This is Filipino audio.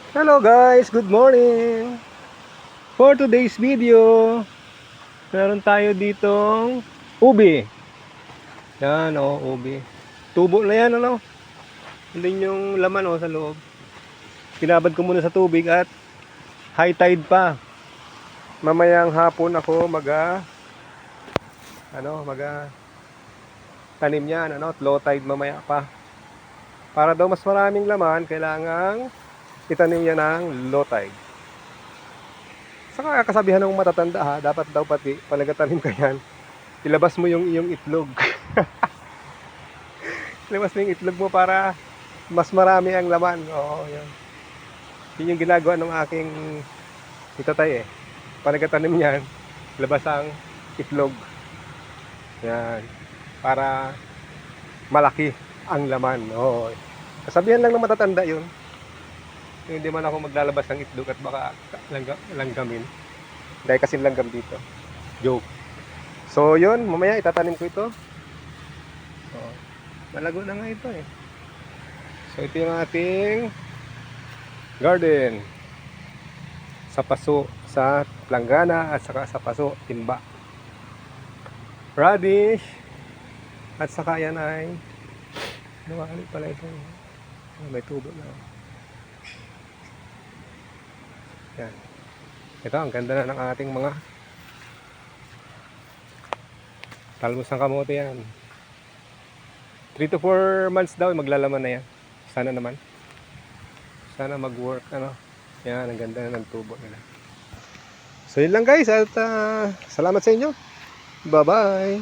Hello guys, good morning. For today's video, meron tayo ditong ubi. Yan ubi. Tubo na yan Hindi yung laman sa loob. Pinabad ko muna sa tubig at high tide pa. Mamayang hapon ako tanim yan low tide mamaya pa. Para daw mas maraming laman, kailangang itanim yan ng low tide. Saka kasabihan ng matatanda dapat daw pati palagatanim ka yan, ilabas mo yung iyong itlog. Ilabas mo yung itlog mo para mas marami ang laman. Oo, yun. Yun yung ginagawa ng aking itatay palagatanim niyan, labas ang itlog. Yan. Para malaki ang laman. Oo. Kasabihan lang ng matatanda yun. Hindi man ako maglalabas ng itlog at baka langgamin. Dahil kasi langgam dito. Joke. So yun, mamaya itatanim ko ito. Malago na nga ito So ito yung ating garden. Sa paso, sa planggana at saka sa paso, timba. Radish. At saka yan ay nawali pala ito. May tubo na. Yan. Ito, ang ganda na ng ating mga talbos ng kamote yan. 3 to 4 months daw maglalaman na yan. Sana naman. Sana mag-work Yan, ang ganda na ng tubo nila. So yun lang guys at salamat sa inyo. Bye bye.